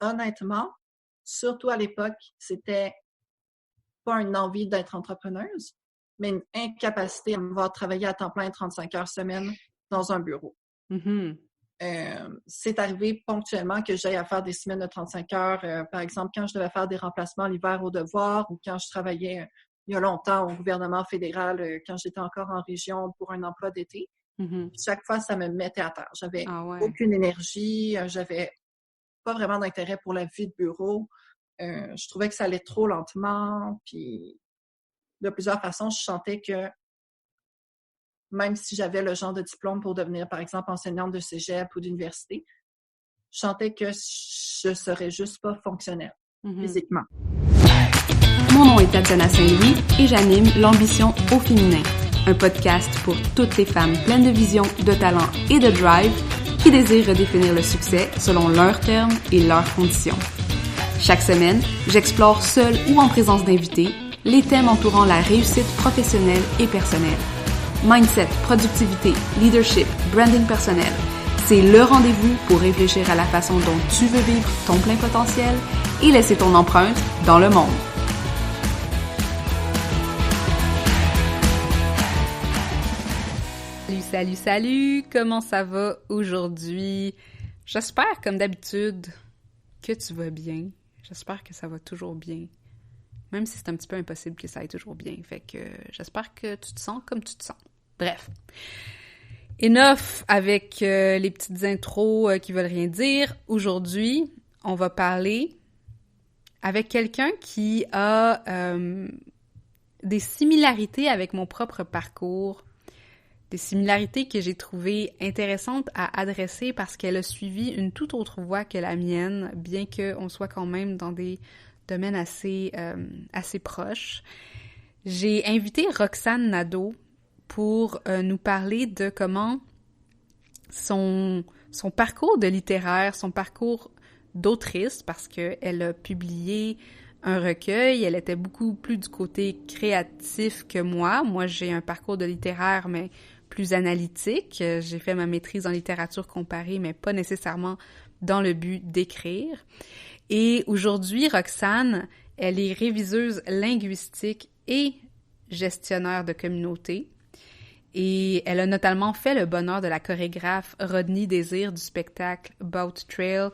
honnêtement, surtout à l'époque, c'était pas une envie d'être entrepreneuse, mais une incapacité à me voir travailler à temps plein 35 heures semaine dans un bureau. Mm-hmm. C'est arrivé ponctuellement que j'aille à faire des semaines de 35 heures, par exemple, quand je devais faire des remplacements l'hiver au devoir ou quand je travaillais il y a longtemps au gouvernement fédéral, quand j'étais encore en région pour un emploi d'été. Mm-hmm. Chaque fois, ça me mettait à terre. J'avais Ah ouais. aucune énergie, j'avais pas vraiment d'intérêt pour la vie de bureau. Je trouvais que ça allait trop lentement, puis de plusieurs façons, je sentais que même si j'avais le genre de diplôme pour devenir, par exemple, enseignante de cégep ou d'université, je sentais que je serais juste pas fonctionnelle physiquement. Mon nom est Tatiana Saint-Louis et j'anime l'Ambition au féminin, un podcast pour toutes les femmes pleines de vision, de talent et de drive qui désirent redéfinir le succès selon leurs termes et leurs conditions. Chaque semaine, j'explore seule ou en présence d'invités les thèmes entourant la réussite professionnelle et personnelle. Mindset, productivité, leadership, branding personnel, c'est le rendez-vous pour réfléchir à la façon dont tu veux vivre ton plein potentiel et laisser ton empreinte dans le monde. Salut! Comment ça va aujourd'hui? J'espère, comme d'habitude, que tu vas bien. J'espère que ça va toujours bien. Même si c'est un petit peu impossible que ça aille toujours bien. Fait que j'espère que tu te sens comme tu te sens. Bref. Enough avec les petites intros qui veulent rien dire. Aujourd'hui, on va parler avec quelqu'un qui a des similarités avec mon propre parcours. Des similarités que j'ai trouvées intéressantes à adresser parce qu'elle a suivi une toute autre voie que la mienne, bien qu'on soit quand même dans des domaines assez proches. J'ai invité Roxane Nadeau pour nous parler de comment son parcours de littéraire, son parcours d'autrice, parce qu'elle a publié un recueil, elle était beaucoup plus du côté créatif que moi. Moi, j'ai un parcours de littéraire, mais plus analytique. J'ai fait ma maîtrise en littérature comparée, mais pas nécessairement dans le but d'écrire. Et aujourd'hui, Roxane, elle est réviseuse linguistique et gestionnaire de communauté. Et elle a notamment fait le bonheur de la chorégraphe Rodney Désir du spectacle Bout Trail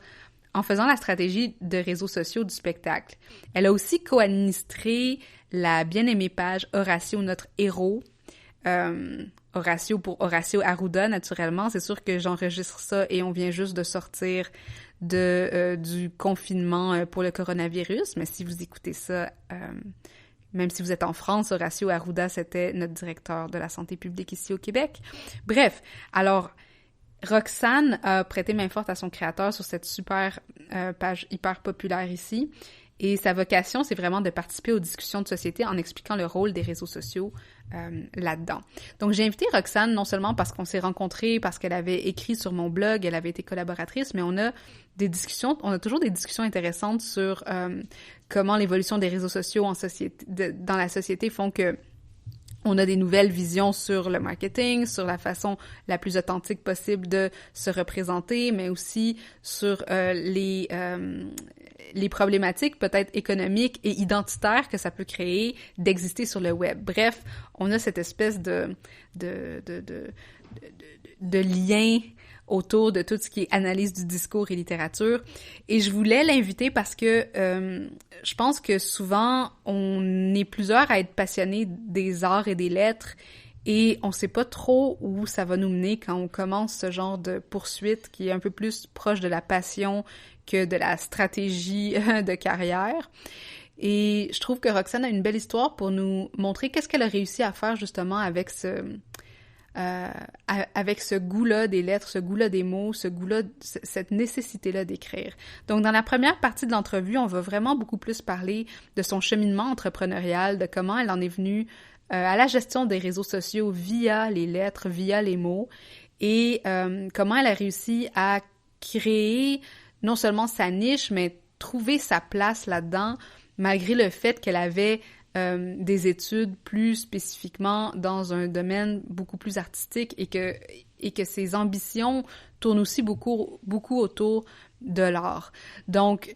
en faisant la stratégie de réseaux sociaux du spectacle. Elle a aussi co-administré la bien-aimée page Horacio, notre héros, Horacio pour Horacio Arruda, naturellement. C'est sûr que j'enregistre ça et on vient juste de sortir du confinement pour le coronavirus. Mais si vous écoutez ça, même si vous êtes en France, Horacio Arruda, c'était notre directeur de la santé publique ici au Québec. Bref, alors, Roxane a prêté main forte à son créateur sur cette super page hyper populaire ici. Et sa vocation, c'est vraiment de participer aux discussions de société en expliquant le rôle des réseaux sociaux là-dedans. Donc, j'ai invité Roxane non seulement parce qu'on s'est rencontrés, parce qu'elle avait écrit sur mon blog, elle avait été collaboratrice, mais on a toujours des discussions intéressantes sur comment l'évolution des réseaux sociaux dans la société font que on a des nouvelles visions sur le marketing, sur la façon la plus authentique possible de se représenter, mais aussi sur les problématiques peut-être économiques et identitaires que ça peut créer d'exister sur le web. Bref, on a cette espèce de lien autour de tout ce qui est analyse du discours et littérature. Et je voulais l'inviter parce que je pense que souvent, on est plusieurs à être passionnés des arts et des lettres et on sait pas trop où ça va nous mener quand on commence ce genre de poursuite qui est un peu plus proche de la passion que de la stratégie de carrière. Et je trouve que Roxane a une belle histoire pour nous montrer qu'est-ce qu'elle a réussi à faire justement avec ce goût-là des lettres, ce goût-là des mots, ce goût-là, cette nécessité-là d'écrire. Donc, dans la première partie de l'entrevue, on va vraiment beaucoup plus parler de son cheminement entrepreneurial, de comment elle en est venue à la gestion des réseaux sociaux via les lettres, via les mots, et comment elle a réussi à créer non seulement sa niche, mais trouver sa place là-dedans, malgré le fait qu'elle avait des études plus spécifiquement dans un domaine beaucoup plus artistique et et que ses ambitions tournent aussi beaucoup, beaucoup autour de l'art. Donc,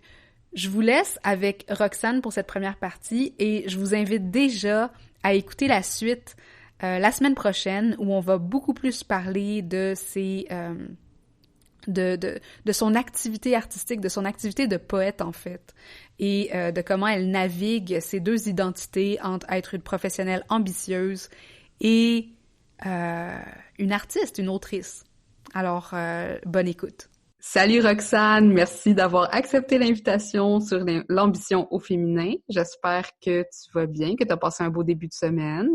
je vous laisse avec Roxane pour cette première partie et je vous invite déjà à écouter la suite la semaine prochaine où on va beaucoup plus parler de ses... de son activité artistique, de son activité de poète, en fait, et de comment elle navigue ces deux identités entre être une professionnelle ambitieuse et une artiste, une autrice. Alors, bonne écoute. Salut Roxane, merci d'avoir accepté l'invitation sur l'ambition au féminin. J'espère que tu vas bien, que tu as passé un beau début de semaine.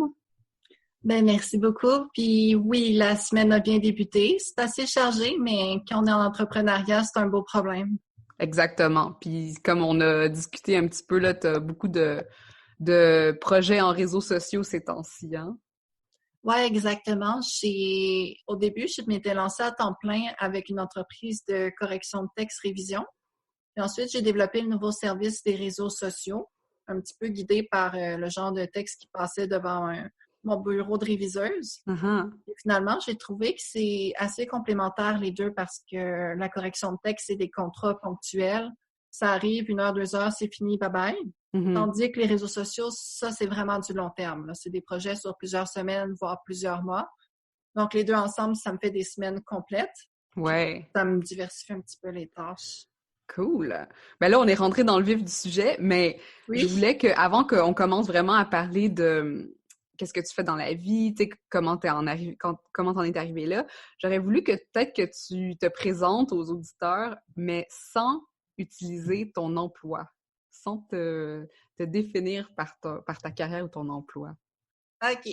Ben, merci beaucoup. Puis oui, la semaine a bien débuté. C'est assez chargé, mais quand on est en entrepreneuriat, c'est un beau problème. Exactement. Puis comme on a discuté un petit peu, là, tu as beaucoup de projets en réseaux sociaux ces temps-ci, hein? Ouais, exactement. Au début, je m'étais lancée à temps plein avec une entreprise de correction de texte révision. Et ensuite, j'ai développé le nouveau service des réseaux sociaux, un petit peu guidé par le genre de texte qui passait devant mon bureau de réviseuse. Uh-huh. Et finalement, j'ai trouvé que c'est assez complémentaire les deux parce que la correction de texte, c'est des contrats ponctuels. Ça arrive, 1 heure, 2 heures, c'est fini, bye-bye. Mm-hmm. Tandis que les réseaux sociaux, ça, c'est vraiment du long terme, là. C'est des projets sur plusieurs semaines, voire plusieurs mois. Donc, les deux ensemble, ça me fait des semaines complètes. Ouais. Ça me diversifie un petit peu les tâches. Cool. Ben là, on est rentré dans le vif du sujet, mais je Oui. voulais qu'avant qu'on commence vraiment à parler de qu'est-ce que tu fais dans la vie, tu sais, comment comment t'en es arrivé là, j'aurais voulu que peut-être que tu te présentes aux auditeurs, mais sans utiliser ton emploi, sans te définir par ta carrière ou ton emploi. OK.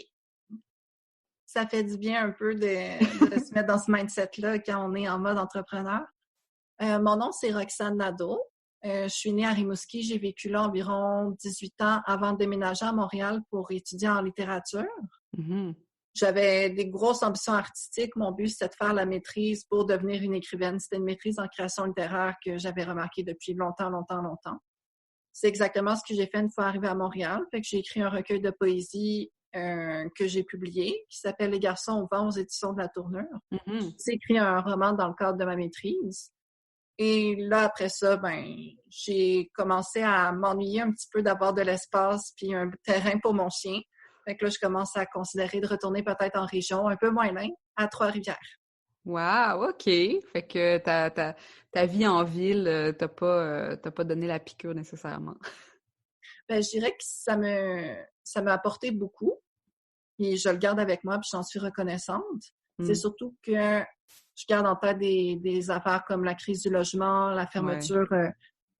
Ça fait du bien un peu de se mettre dans ce mindset-là quand on est en mode entrepreneur. Mon nom, c'est Roxane Nadeau. Je suis née à Rimouski. J'ai vécu là environ 18 ans avant de déménager à Montréal pour étudier en littérature. Mm-hmm. J'avais des grosses ambitions artistiques. Mon but, c'était de faire la maîtrise pour devenir une écrivaine. C'était une maîtrise en création littéraire que j'avais remarquée depuis longtemps, longtemps, longtemps. C'est exactement ce que j'ai fait une fois arrivée à Montréal. Fait que j'ai écrit un recueil de poésie que j'ai publié, qui s'appelle Les garçons au vent aux éditions de La Tournure. Mm-hmm. J'ai écrit un roman dans le cadre de ma maîtrise. Et là, après ça, j'ai commencé à m'ennuyer un petit peu d'avoir de l'espace puis un terrain pour mon chien. Fait que là, je commence à considérer de retourner peut-être en région, un peu moins loin, à Trois-Rivières. Wow, OK. Fait que ta vie en ville, t'as pas donné la piqûre nécessairement. Je dirais que ça m'a apporté beaucoup. Et je le garde avec moi, puis j'en suis reconnaissante. C'est surtout que je garde en tête des affaires comme la crise du logement, la fermeture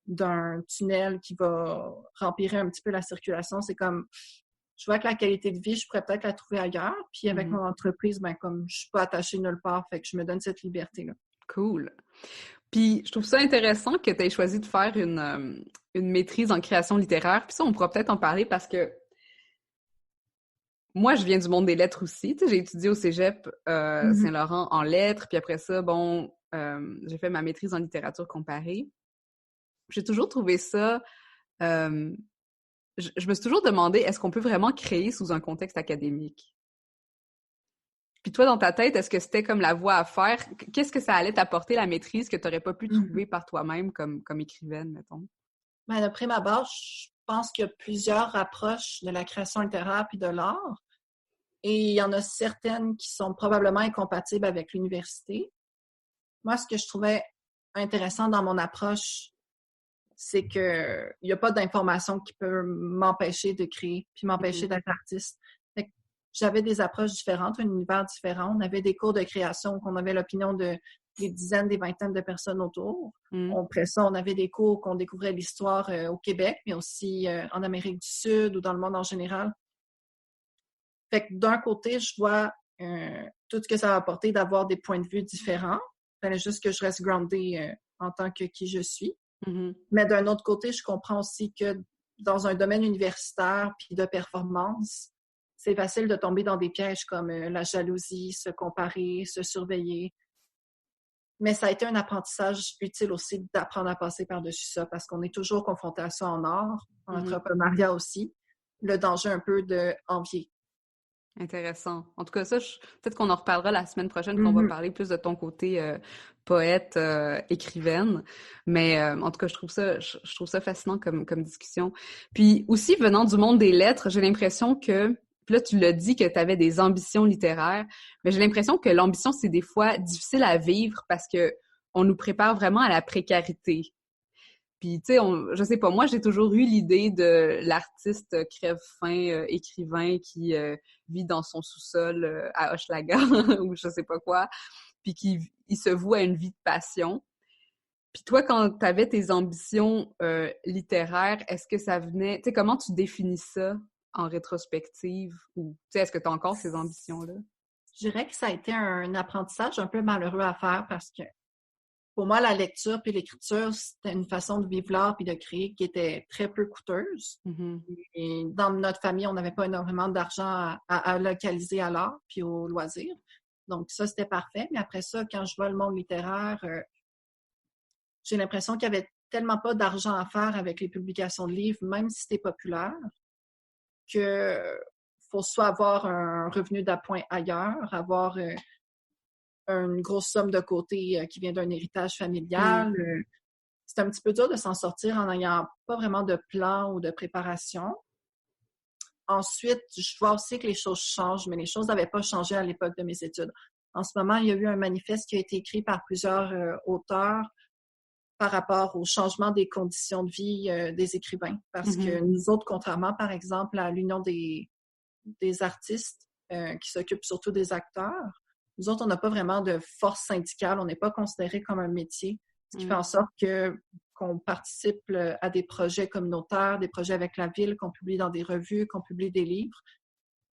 d'un tunnel qui va rempirer un petit peu la circulation. C'est comme, je vois que la qualité de vie, je pourrais peut-être la trouver ailleurs. Puis avec mon entreprise, comme je suis pas attachée nulle part, fait que je me donne cette liberté-là. Cool. Puis, je trouve ça intéressant que tu aies choisi de faire une maîtrise en création littéraire. Puis ça, on pourra peut-être en parler parce que moi, je viens du monde des lettres aussi. Tu sais, j'ai étudié au cégep Saint-Laurent en lettres. Puis après ça, j'ai fait ma maîtrise en littérature comparée. J'ai toujours trouvé ça... je me suis toujours demandé, est-ce qu'on peut vraiment créer sous un contexte académique? Puis toi, dans ta tête, est-ce que c'était comme la voie à faire? Qu'est-ce que ça allait t'apporter, la maîtrise, que tu n'aurais pas pu trouver par toi-même comme écrivaine, mettons? De prime abord, je pense qu'il y a plusieurs approches de la création littéraire puis de l'art. Et il y en a certaines qui sont probablement incompatibles avec l'université. Moi, ce que je trouvais intéressant dans mon approche, c'est qu'il n'y a pas d'information qui peut m'empêcher de créer puis m'empêcher d'être artiste. Fait que j'avais des approches différentes, un univers différent. On avait des cours de création qu'on avait l'opinion des dizaines, des vingtaines de personnes autour. Après ça, on avait des cours qu'on découvrait l'histoire au Québec, mais aussi en Amérique du Sud ou dans le monde en général. Fait que d'un côté, je vois tout ce que ça va apporter d'avoir des points de vue différents. Il fallait juste que je reste groundée en tant que qui je suis. Mais d'un autre côté, je comprends aussi que dans un domaine universitaire puis de performance, c'est facile de tomber dans des pièges comme la jalousie, se comparer, se surveiller. Mais ça a été un apprentissage utile aussi d'apprendre à passer par-dessus ça parce qu'on est toujours confronté à ça en art, en entrepreneuriat aussi. Le danger un peu d'envier. Intéressant. En tout cas, ça, peut-être qu'on en reparlera la semaine prochaine, qu'on va Mhm. parler plus de ton côté poète, écrivaine. Mais en tout cas, je trouve ça fascinant comme discussion. Puis aussi, venant du monde des lettres, j'ai l'impression que, puis là, tu l'as dit que tu avais des ambitions littéraires, mais j'ai l'impression que l'ambition, c'est des fois difficile à vivre parce que on nous prépare vraiment à la précarité. Puis, tu sais, je sais pas, moi, j'ai toujours eu l'idée de l'artiste crève-faim, écrivain qui vit dans son sous-sol à Hochelaga ou je sais pas quoi, puis il se voue à une vie de passion. Puis toi, quand t'avais tes ambitions littéraires, est-ce que ça venait... Tu sais, comment tu définis ça en rétrospective? Ou, tu sais, est-ce que tu as encore ces ambitions-là? Je dirais que ça a été un apprentissage un peu malheureux à faire parce que pour moi, la lecture puis l'écriture, c'était une façon de vivre l'art puis de créer qui était très peu coûteuse. Mm-hmm. Et dans notre famille, on n'avait pas énormément d'argent à localiser à l'art puis au loisir. Donc ça, c'était parfait. Mais après ça, quand je vois le monde littéraire, j'ai l'impression qu'il n'y avait tellement pas d'argent à faire avec les publications de livres, même si c'était populaire, que faut soit avoir un revenu d'appoint ailleurs, avoir une grosse somme de côté qui vient d'un héritage familial. C'est un petit peu dur de s'en sortir en n'ayant pas vraiment de plan ou de préparation. Ensuite, je vois aussi que les choses changent, mais les choses n'avaient pas changé à l'époque de mes études. En ce moment, il y a eu un manifeste qui a été écrit par plusieurs auteurs par rapport au changement des conditions de vie des écrivains. Parce que nous autres, contrairement, par exemple, à l'Union des artistes qui s'occupent surtout des acteurs, nous autres, on n'a pas vraiment de force syndicale, on n'est pas considéré comme un métier, ce qui fait en sorte qu'on participe à des projets communautaires, des projets avec la ville, qu'on publie dans des revues, qu'on publie des livres.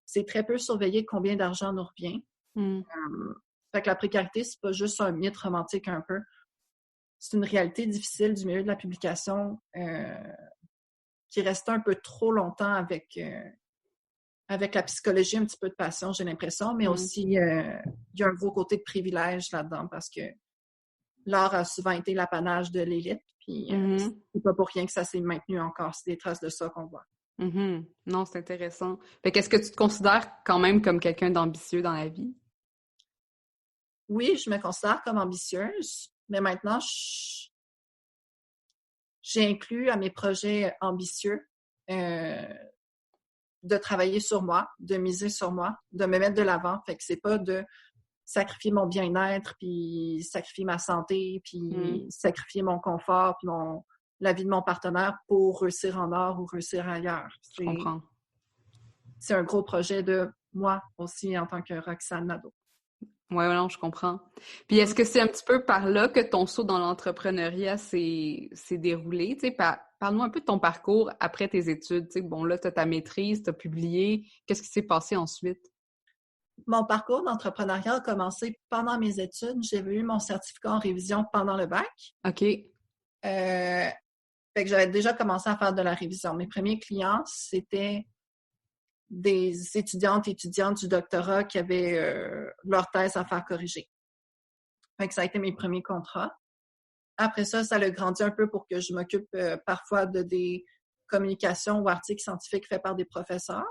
C'est très peu surveillé combien d'argent nous revient. Fait que la précarité, c'est pas juste un mythe romantique un peu. C'est une réalité difficile du milieu de la publication qui reste un peu trop longtemps avec la psychologie, un petit peu de passion, j'ai l'impression, mais aussi il y a un gros côté de privilège là-dedans parce que l'art a souvent été l'apanage de l'élite, puis c'est pas pour rien que ça s'est maintenu encore. C'est des traces de ça qu'on voit. Non, c'est intéressant. Fait qu'est-ce que tu te considères quand même comme quelqu'un d'ambitieux dans la vie? Oui, je me considère comme ambitieuse, mais maintenant, j'ai inclus à mes projets ambitieux de travailler sur moi, de miser sur moi, de me mettre de l'avant. Fait que c'est pas de sacrifier mon bien-être, puis sacrifier ma santé, puis sacrifier mon confort, puis la vie de mon partenaire pour réussir en art ou réussir ailleurs. Je comprends. C'est un gros projet de moi aussi en tant que Roxane Nadeau. Oui, non, je comprends. Puis est-ce que c'est un petit peu par là que ton saut dans l'entrepreneuriat s'est déroulé? Tu sais, parle-nous un peu de ton parcours après tes études. Tu sais, bon, là, tu as ta maîtrise, tu as publié. Qu'est-ce qui s'est passé ensuite? Mon parcours d'entrepreneuriat a commencé pendant mes études. J'ai eu mon certificat en révision pendant le bac. OK. Fait que j'avais déjà commencé à faire de la révision. Mes premiers clients, c'était des étudiantes et étudiants du doctorat qui avaient leur thèse à faire corriger. Fait que ça a été mes premiers contrats. Après ça, ça a grandi un peu pour que je m'occupe parfois de des communications ou articles scientifiques faits par des professeurs.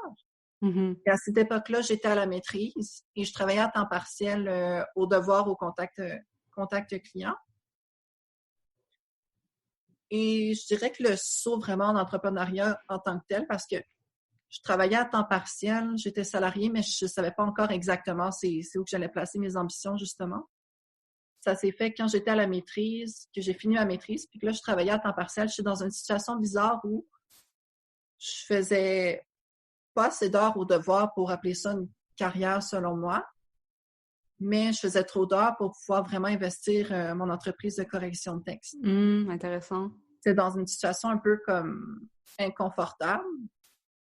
Et à cette époque-là, j'étais à la maîtrise et je travaillais à temps partiel au devoir, au contact client. Et je dirais que le saut vraiment en entrepreneuriat en tant que tel, parce que je travaillais à temps partiel, j'étais salariée, mais je ne savais pas encore exactement c'est où que j'allais placer mes ambitions, justement. Ça s'est fait quand j'étais à la maîtrise, que j'ai fini ma maîtrise, puis que là, je travaillais à temps partiel. Je suis dans une situation bizarre où je faisais pas assez d'heures au devoir pour appeler ça une carrière selon moi, mais je faisais trop d'heures pour pouvoir vraiment investir mon entreprise de correction de texte. Intéressant. C'est dans une situation un peu comme inconfortable.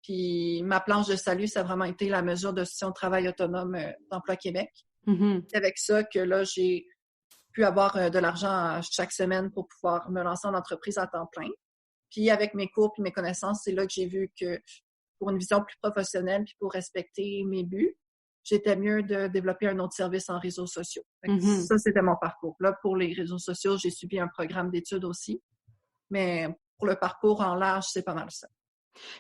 Puis ma planche de salut, ça a vraiment été la mesure de soutien au travail autonome d'Emploi Québec. C'est avec ça que là, j'ai pu avoir de l'argent chaque semaine pour pouvoir me lancer en entreprise à temps plein. Puis avec mes cours puis mes connaissances, c'est là que j'ai vu que pour une vision plus professionnelle puis pour respecter mes buts, j'étais mieux de développer un autre service en réseaux sociaux. Ça, c'était mon parcours. Là, pour les réseaux sociaux, j'ai suivi un programme d'études aussi. Mais pour le parcours en large, c'est pas mal ça.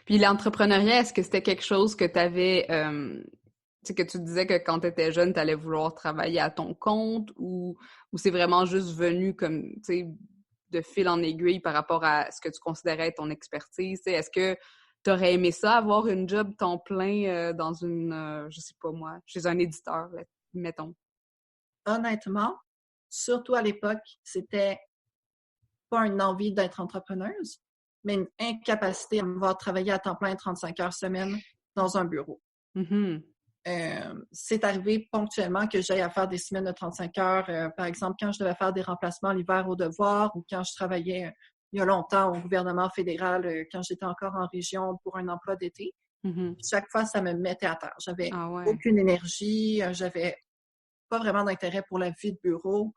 Puis l'entrepreneuriat, est-ce que c'était quelque chose que tu avais sais, que tu disais que quand tu étais jeune, tu allais vouloir travailler à ton compte ou c'est vraiment juste venu comme, tu sais, de fil en aiguille par rapport à ce que tu considérais être ton expertise? Tu sais, est-ce que tu aurais aimé ça, avoir une job temps plein dans une, je sais pas moi, chez un éditeur, là, mettons? Honnêtement, surtout à l'époque, c'était pas une envie d'être entrepreneuse, mais une incapacité à me voir travailler à temps plein 35 heures semaine dans un bureau. Mm-hmm. C'est arrivé ponctuellement que j'aille à faire des semaines de 35 heures. Par exemple, quand je devais faire des remplacements l'hiver au devoir ou quand je travaillais il y a longtemps au gouvernement fédéral, quand j'étais encore en région pour un emploi d'été. Mm-hmm. Chaque fois, ça me mettait à terre. J'avais Ah ouais. aucune énergie, j'avais pas vraiment d'intérêt pour la vie de bureau.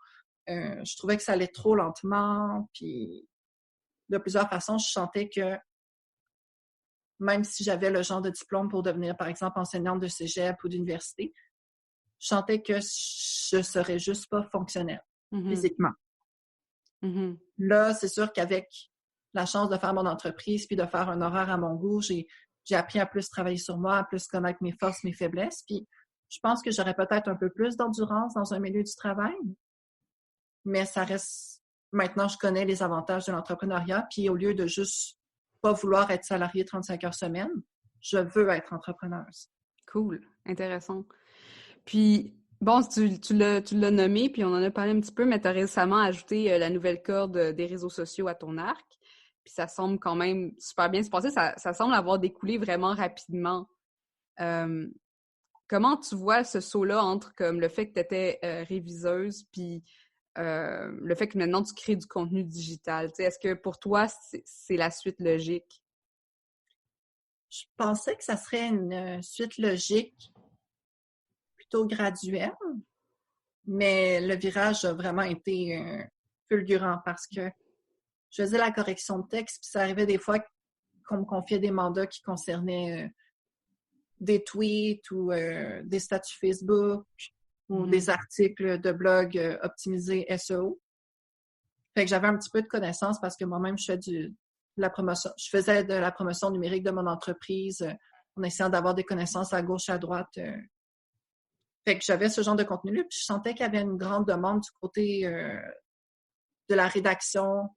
Je trouvais que ça allait trop lentement. Puis, de plusieurs façons, je sentais que même si j'avais le genre de diplôme pour devenir, par exemple, enseignante de cégep ou d'université, je sentais que je serais juste pas fonctionnelle physiquement. Mm-hmm. Là, c'est sûr qu'avec la chance de faire mon entreprise puis de faire un horaire à mon goût, j'ai appris à plus travailler sur moi, à plus connaître mes forces, mes faiblesses. Puis, je pense que j'aurais peut-être un peu plus d'endurance dans un milieu du travail, mais ça reste... Maintenant, je connais les avantages de l'entrepreneuriat, puis au lieu de juste pas vouloir être salarié 35 heures semaine, je veux être entrepreneuse. Cool, intéressant. Puis, bon, tu l'as nommé, puis on en a parlé un petit peu, mais tu as récemment ajouté la nouvelle corde des réseaux sociaux à ton arc. Puis ça semble quand même super bien se passer. Ça semble avoir découlé vraiment rapidement. Comment tu vois ce saut-là entre comme le fait que tu étais réviseuse, puis le fait que maintenant tu crées du contenu digital? T'sais, est-ce que pour toi, c'est la suite logique? Je pensais que ça serait une suite logique plutôt graduelle, mais le virage a vraiment été fulgurant parce que je faisais la correction de texte, puis ça arrivait des fois qu'on me confiait des mandats qui concernaient des tweets ou des statuts Facebook ou des articles de blog optimisés SEO. Fait que j'avais un petit peu de connaissances parce que moi-même, je faisais de la promotion numérique de mon entreprise en essayant d'avoir des connaissances à gauche, à droite. Fait que j'avais ce genre de contenu-là, puis je sentais qu'il y avait une grande demande du côté de la rédaction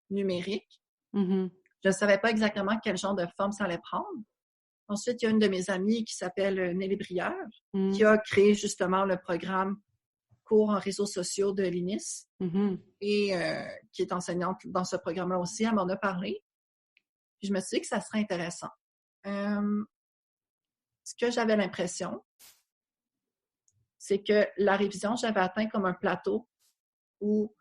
numérique. Mm-hmm. Je ne savais pas exactement quel genre de forme ça allait prendre. Ensuite, il y a une de mes amies qui s'appelle Nelly Brière, qui a créé justement le programme Cours en réseaux sociaux de l'INIS et qui est enseignante dans ce programme-là aussi. Elle m'en a parlé. Puis je me suis dit que ça serait intéressant. Ce que j'avais l'impression, c'est que la révision, j'avais atteint comme un plateau où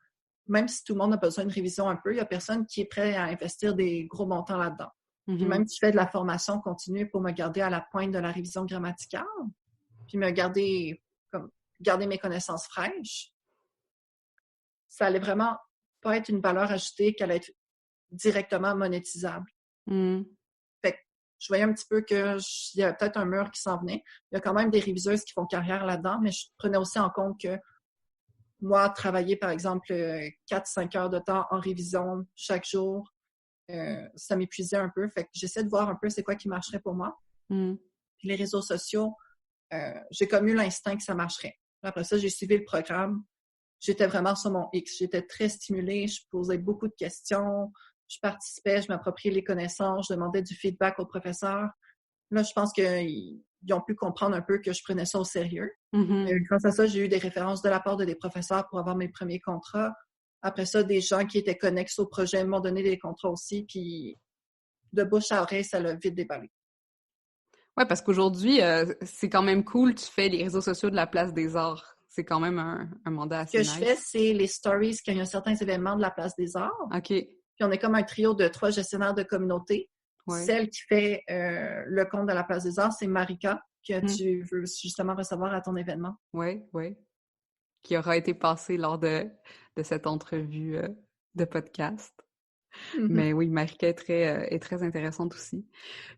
même si tout le monde a besoin de révision un peu, il n'y a personne qui est prêt à investir des gros montants là-dedans. Puis même si je fais de la formation continue pour me garder à la pointe de la révision grammaticale, puis me garder mes connaissances fraîches, ça allait vraiment pas être une valeur ajoutée qu'elle allait être directement monétisable. Fait que je voyais un petit peu qu'il y avait peut-être un mur qui s'en venait. Il y a quand même des réviseuses qui font carrière là-dedans, mais je prenais aussi en compte que moi, travailler, par exemple, 4-5 heures de temps en révision chaque jour, ça m'épuisait un peu. Fait que j'essaie de voir un peu c'est quoi qui marcherait pour moi. Puis les réseaux sociaux, j'ai comme eu l'instinct que ça marcherait. Après ça, j'ai suivi le programme. J'étais vraiment sur mon X. J'étais très stimulée. Je posais beaucoup de questions. Je participais, je m'appropriais les connaissances. Je demandais du feedback aux professeurs. Là, je pense qu'ils ont pu comprendre un peu que je prenais ça au sérieux. Grâce à ça, j'ai eu des références de la part de des professeurs pour avoir mes premiers contrats. Après ça, des gens qui étaient connexes au projet m'ont donné des contrats aussi. Puis de bouche à oreille, ça l'a vite déballé. Ouais, parce qu'aujourd'hui, c'est quand même cool. Tu fais les réseaux sociaux de la Place des Arts. C'est quand même un mandat assez nice. Ce que je fais, c'est les stories quand il y a certains événements de la Place des Arts. OK. Puis on est comme un trio de 3 gestionnaires de communauté. Ouais. Celle qui fait le compte de la Place des Arts, c'est Marika, que tu veux justement recevoir à ton événement. Oui, oui. Qui aura été passée lors de cette entrevue de podcast. Mais oui, Marika est très intéressante aussi.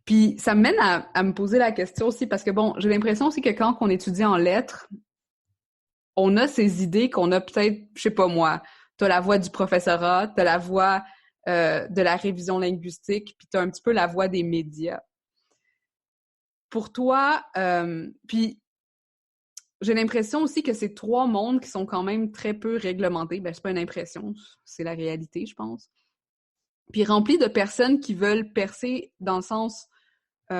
Puis ça me mène à me poser la question aussi, parce que bon, j'ai l'impression aussi que quand on étudie en lettres, on a ces idées qu'on a peut-être, je sais pas moi, t'as la voix du professorat, t'as la voix de la révision linguistique, puis t'as un petit peu la voix des médias. Pour toi, puis j'ai l'impression aussi que c'est 3 mondes qui sont quand même très peu réglementés. Ben, c'est pas une impression, c'est la réalité, je pense. Puis remplis de personnes qui veulent percer dans le sens... tu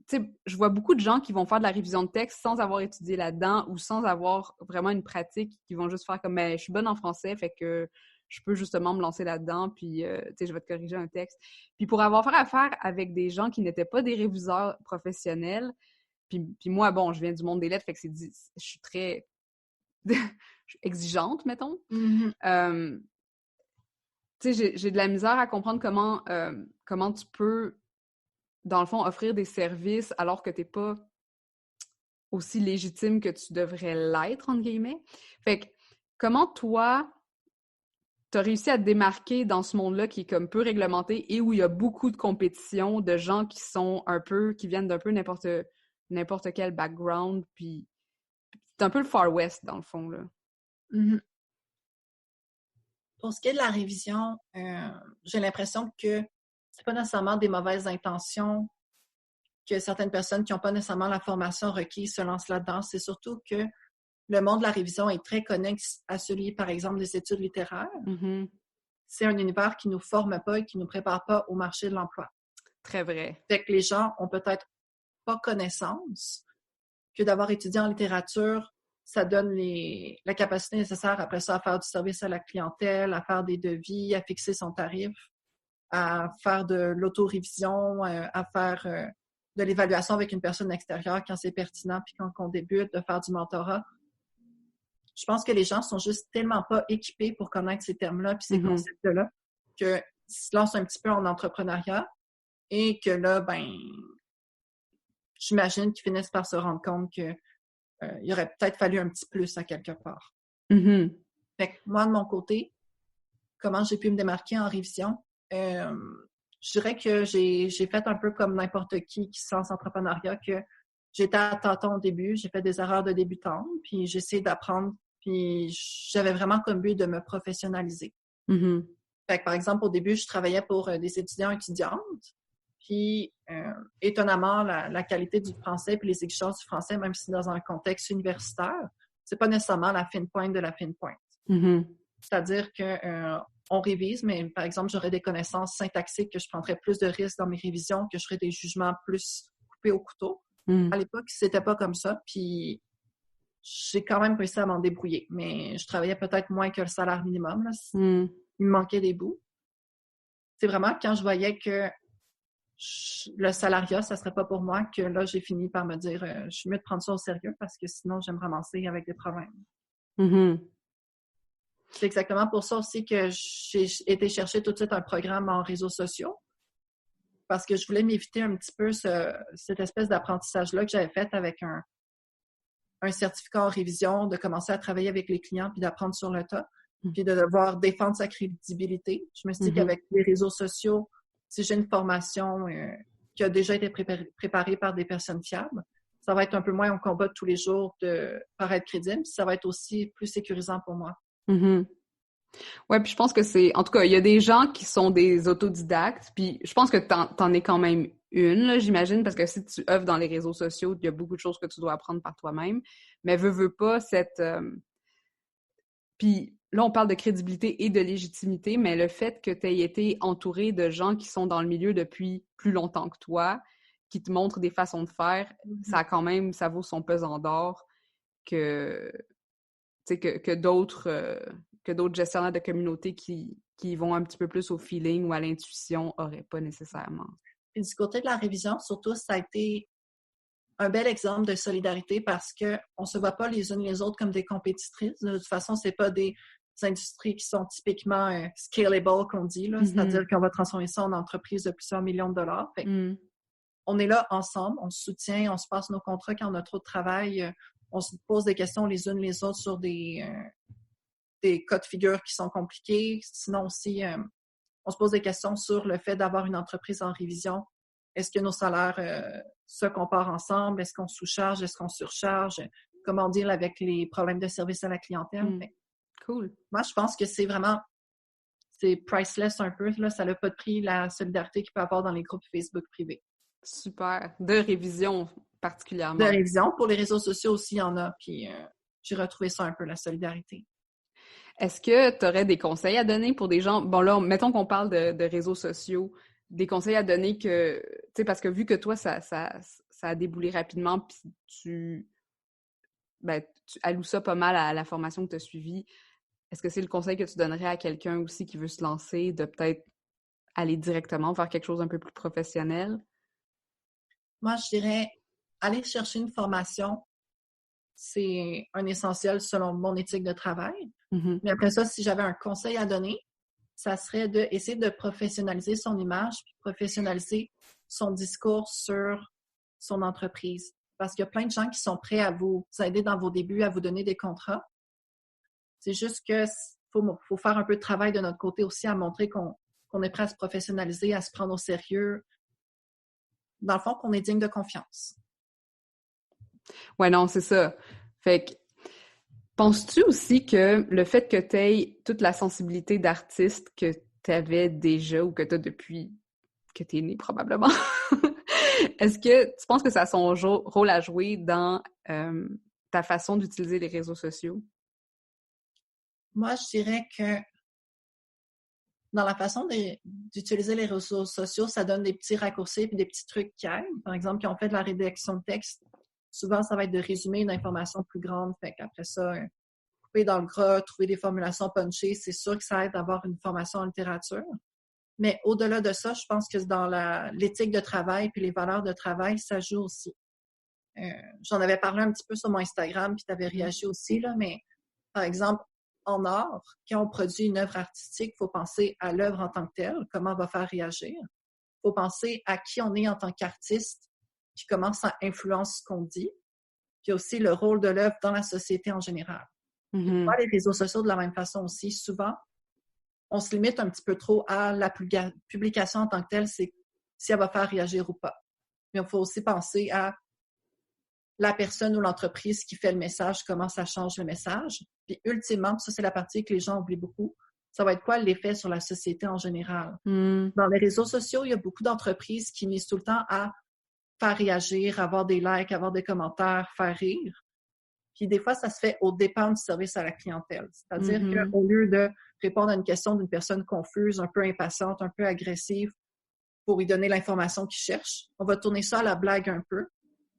sais, je vois beaucoup de gens qui vont faire de la révision de texte sans avoir étudié là-dedans ou sans avoir vraiment une pratique, qui vont juste faire comme, ben, je suis bonne en français, fait que je peux justement me lancer là-dedans, puis, tu sais, je vais te corriger un texte. Puis pour avoir fait affaire avec des gens qui n'étaient pas des réviseurs professionnels, puis moi, bon, je viens du monde des lettres, fait que je suis très exigeante, mettons. Mm-hmm. Tu sais, j'ai de la misère à comprendre comment tu peux, dans le fond, offrir des services alors que t'es pas aussi légitime que tu devrais l'être, entre guillemets. Fait que, comment toi, t'as réussi à te démarquer dans ce monde-là qui est comme peu réglementé et où il y a beaucoup de compétition de gens qui sont qui viennent d'un peu n'importe quel background, puis c'est un peu le Far West, dans le fond, là. Mm-hmm. Pour ce qui est de la révision, j'ai l'impression que c'est pas nécessairement des mauvaises intentions que certaines personnes qui n'ont pas nécessairement la formation requise se lancent là-dedans. C'est surtout que le monde de la révision est très connexe à celui, par exemple, des études littéraires. Mm-hmm. C'est un univers qui ne nous forme pas et qui ne nous prépare pas au marché de l'emploi. Très vrai. Fait que les gens ont peut-être pas connaissance que d'avoir étudié en littérature, ça donne la capacité nécessaire après ça à faire du service à la clientèle, à faire des devis, à fixer son tarif, à faire de l'auto-révision, à faire de l'évaluation avec une personne extérieure quand c'est pertinent, puis quand on débute, de faire du mentorat. Je pense que les gens sont juste tellement pas équipés pour connaître ces termes-là puis ces concepts-là qu'ils se lancent un petit peu en entrepreneuriat et que là, ben, j'imagine qu'ils finissent par se rendre compte que il aurait peut-être fallu un petit plus à quelque part. Mm-hmm. Fait que moi, de mon côté, comment j'ai pu me démarquer en révision? Je dirais que j'ai fait un peu comme n'importe qui se lance en entrepreneuriat, que j'étais à tâtons au début, j'ai fait des erreurs de débutante, puis j'ai essayé d'apprendre, puis j'avais vraiment comme but de me professionnaliser. Mm-hmm. Fait que, par exemple, au début, je travaillais pour des étudiantes, puis étonnamment, la qualité du français puis les exigences du français, même si dans un contexte universitaire, c'est pas nécessairement la fine pointe de la fine pointe. Mm-hmm. C'est-à-dire que on révise, mais par exemple, j'aurais des connaissances syntaxiques que je prendrais plus de risques dans mes révisions, que je ferais des jugements plus coupés au couteau. À l'époque, c'était pas comme ça, puis j'ai quand même réussi à m'en débrouiller, mais je travaillais peut-être moins que le salaire minimum, là. Il me manquait des bouts. C'est vraiment quand je voyais que le salariat, ça serait pas pour moi, que là, j'ai fini par me dire je suis mieux de prendre ça au sérieux parce que sinon, je vais me ramasser avec des problèmes. Mm-hmm. C'est exactement pour ça aussi que j'ai été chercher tout de suite un programme en réseaux sociaux parce que je voulais m'éviter un petit peu cette espèce d'apprentissage-là que j'avais fait avec un certificat en révision, de commencer à travailler avec les clients puis d'apprendre sur le tas, puis de devoir défendre sa crédibilité. Je me suis dit qu'avec les réseaux sociaux, si j'ai une formation qui a déjà été préparée par des personnes fiables, ça va être un peu moins un combat de tous les jours de paraître crédible, puis ça va être aussi plus sécurisant pour moi. Mm-hmm. Ouais, puis je pense que en tout cas, il y a des gens qui sont des autodidactes, puis je pense que t'en es quand même une, là, j'imagine, parce que si tu œuvres dans les réseaux sociaux, il y a beaucoup de choses que tu dois apprendre par toi-même, mais veux pas Puis là, on parle de crédibilité et de légitimité, mais le fait que tu aies été entouré de gens qui sont dans le milieu depuis plus longtemps que toi, qui te montrent des façons de faire, ça vaut son pesant d'or que d'autres gestionnaires de communauté qui vont un petit peu plus au feeling ou à l'intuition n'auraient pas nécessairement. Et du côté de la révision, surtout, ça a été un bel exemple de solidarité parce qu'on ne se voit pas les unes les autres comme des compétitrices. De toute façon, ce n'est pas des industries qui sont typiquement scalable, qu'on dit, là. C'est-à-dire qu'on va transformer ça en entreprise de plusieurs millions de dollars. Fait on est là ensemble, on se soutient, on se passe nos contrats quand on a trop de travail, on se pose des questions les unes les autres sur des cas de figure qui sont compliqués. Sinon aussi, on se pose des questions sur le fait d'avoir une entreprise en révision. Est-ce que nos salaires se comparent ensemble? Est-ce qu'on sous-charge? Est-ce qu'on surcharge? Comment dire avec les problèmes de service à la clientèle? Cool. Moi, je pense que c'est priceless un peu. Là, ça n'a pas de prix, la solidarité qu'il peut y avoir dans les groupes Facebook privés. Super. De révision particulièrement. De révision. Pour les réseaux sociaux aussi, il y en a. Puis j'ai retrouvé ça un peu, la solidarité. Est-ce que tu aurais des conseils à donner pour des gens... Bon, là, mettons qu'on parle de réseaux sociaux, des conseils à donner que... Tu sais, parce que vu que toi, ça a déboulé rapidement, puis tu alloues ça pas mal à la formation que tu as suivie, est-ce que c'est le conseil que tu donnerais à quelqu'un aussi qui veut se lancer, de peut-être aller directement vers quelque chose un peu plus professionnel? Moi, je dirais, aller chercher une formation, c'est un essentiel selon mon éthique de travail. Mm-hmm. Mais après ça, si j'avais un conseil à donner, ça serait d'essayer de professionnaliser son image, puis professionnaliser son discours sur son entreprise. Parce qu'il y a plein de gens qui sont prêts à vous aider dans vos débuts, à vous donner des contrats. C'est juste que faut faire un peu de travail de notre côté aussi à montrer qu'on est prêt à se professionnaliser, à se prendre au sérieux. Dans le fond, qu'on est digne de confiance. Ouais, non, c'est ça. Fait que, penses-tu aussi que le fait que tu aies toute la sensibilité d'artiste que tu avais déjà ou que tu as depuis que tu es né probablement, est-ce que tu penses que ça a son rôle à jouer dans ta façon d'utiliser les réseaux sociaux? Moi, je dirais que dans la façon d'utiliser les réseaux sociaux, ça donne des petits raccourcis et des petits trucs qui aident. Par exemple, quand on fait de la rédaction de texte, souvent, ça va être de résumer une information plus grande. Fait qu'après ça, couper dans le gras, trouver des formulations punchées, c'est sûr que ça aide d'avoir une formation en littérature. Mais au-delà de ça, je pense que dans l'éthique de travail puis les valeurs de travail, ça joue aussi. J'en avais parlé un petit peu sur mon Instagram, puis tu avais réagi aussi, là, mais par exemple, en art, quand on produit une œuvre artistique, il faut penser à l'œuvre en tant que telle, comment on va faire réagir. Il faut penser à qui on est en tant qu'artiste, puis comment ça influence ce qu'on dit. Puis aussi le rôle de l'œuvre dans la société en général. Mm-hmm. Les réseaux sociaux, de la même façon aussi, souvent, on se limite un petit peu trop à la publication en tant que telle, c'est si elle va faire réagir ou pas. Mais il faut aussi penser à la personne ou l'entreprise qui fait le message, comment ça change le message. Puis ultimement, ça c'est la partie que les gens oublient beaucoup, ça va être quoi l'effet sur la société en général. Dans les réseaux sociaux, il y a beaucoup d'entreprises qui misent tout le temps à faire réagir, avoir des likes, avoir des commentaires, faire rire. Puis des fois, ça se fait au dépend du service à la clientèle. C'est-à-dire qu'au lieu de répondre à une question d'une personne confuse, un peu impatiente, un peu agressive, pour lui donner l'information qu'il cherche, on va tourner ça à la blague un peu.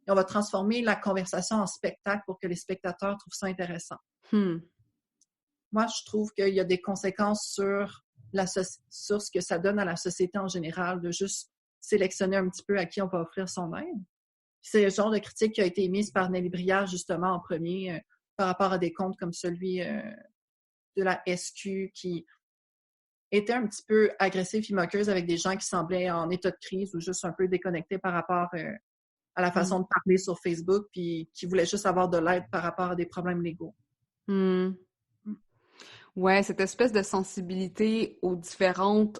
Et on va transformer la conversation en spectacle pour que les spectateurs trouvent ça intéressant. Moi, je trouve qu'il y a des conséquences sur ce que ça donne à la société en général, de juste sélectionner un petit peu à qui on va offrir son aide. C'est le genre de critique qui a été émise par Nelly Briard, justement, en premier, par rapport à des comptes comme celui de la SQ, qui était un petit peu agressif et moqueuse avec des gens qui semblaient en état de crise ou juste un peu déconnectés par rapport à la façon de parler sur Facebook, puis qui voulaient juste avoir de l'aide par rapport à des problèmes légaux. Ouais, cette espèce de sensibilité aux différentes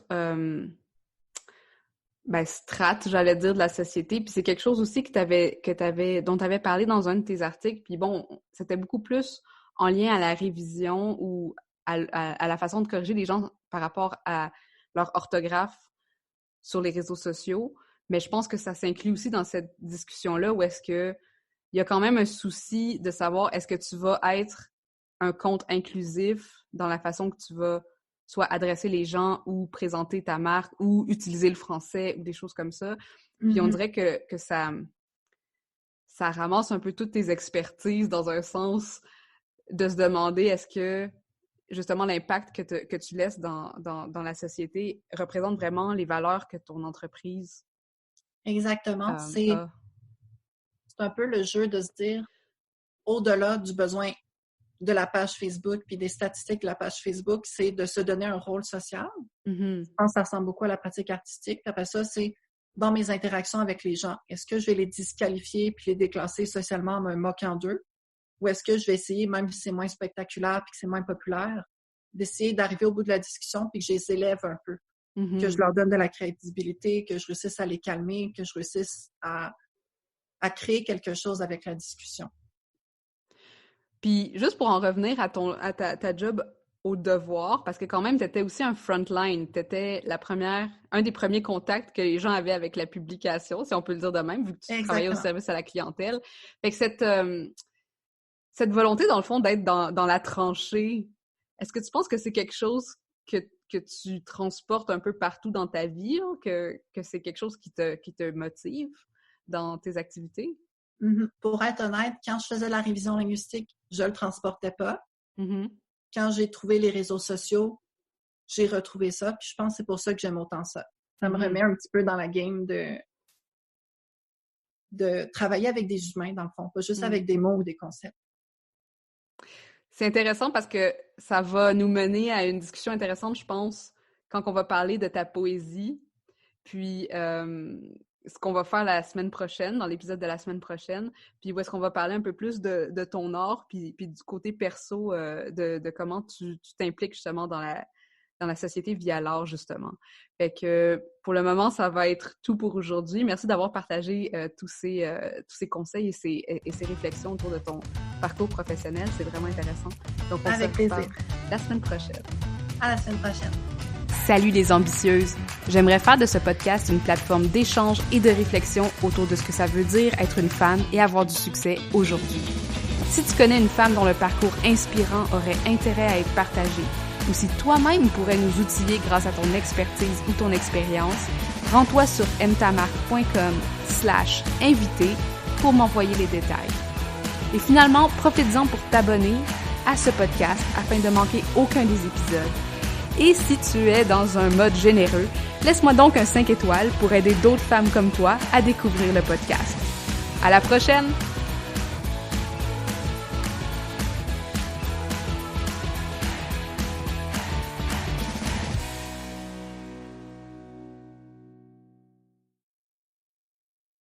strates, j'allais dire, de la société. Puis c'est quelque chose aussi dont tu avais parlé dans un de tes articles. Puis bon, c'était beaucoup plus en lien à la révision ou à la façon de corriger les gens par rapport à leur orthographe sur les réseaux sociaux. Mais je pense que ça s'inclut aussi dans cette discussion-là où est-ce que il y a quand même un souci de savoir est-ce que tu vas être un compte inclusif dans la façon que tu vas soit adresser les gens ou présenter ta marque ou utiliser le français ou des choses comme ça. Puis on dirait que ça ramasse un peu toutes tes expertises dans un sens de se demander est-ce que justement l'impact que tu laisses dans la société représente vraiment les valeurs que ton entreprise Exactement. C'est un peu le jeu de se dire, au-delà du besoin de la page Facebook puis des statistiques de la page Facebook, c'est de se donner un rôle social. Je pense que ça ressemble beaucoup à la pratique artistique. Puis après ça, c'est dans mes interactions avec les gens. Est-ce que je vais les disqualifier puis les déclasser socialement en me moquant d'eux? Ou est-ce que je vais essayer, même si c'est moins spectaculaire puis que c'est moins populaire, d'essayer d'arriver au bout de la discussion puis que je les élève un peu? Que je leur donne de la crédibilité, que je réussisse à les calmer, que je réussisse à créer quelque chose avec la discussion. Puis, juste pour en revenir à ta job au devoir, parce que quand même, t'étais aussi un frontline, t'étais un des premiers contacts que les gens avaient avec la publication, si on peut le dire de même, vu que tu travaillais au service à la clientèle. Fait que cette volonté, dans le fond, d'être dans la tranchée, est-ce que tu penses que c'est quelque chose que tu transportes un peu partout dans ta vie, là, que c'est quelque chose qui te motive dans tes activités? Mm-hmm. Pour être honnête, quand je faisais la révision linguistique, je le transportais pas. Mm-hmm. Quand j'ai trouvé les réseaux sociaux, j'ai retrouvé ça. Puis je pense que c'est pour ça que j'aime autant ça. Ça me remet un petit peu dans la game de travailler avec des humains, dans le fond, pas juste avec des mots ou des concepts. C'est intéressant parce que ça va nous mener à une discussion intéressante, je pense, quand on va parler de ta poésie. Puis, ce qu'on va faire la semaine prochaine, dans l'épisode de la semaine prochaine, puis où est-ce qu'on va parler un peu plus de ton art, puis du côté perso, de comment tu t'impliques justement dans la société via l'art, justement. Fait que, pour le moment, ça va être tout pour aujourd'hui. Merci d'avoir partagé tous ces conseils et ces réflexions autour de ton parcours professionnel. C'est vraiment intéressant. Donc, on avec plaisir. La semaine prochaine. À la semaine prochaine. Salut les ambitieuses! J'aimerais faire de ce podcast une plateforme d'échange et de réflexion autour de ce que ça veut dire être une femme et avoir du succès aujourd'hui. Si tu connais une femme dont le parcours inspirant aurait intérêt à être partagé, ou si toi-même pourrais nous outiller grâce à ton expertise ou ton expérience, rends-toi sur mtamarque.com/invité pour m'envoyer les détails. Et finalement, profites-en pour t'abonner à ce podcast afin de manquer aucun des épisodes. Et si tu es dans un mode généreux, laisse-moi donc un 5 étoiles pour aider d'autres femmes comme toi à découvrir le podcast. À la prochaine!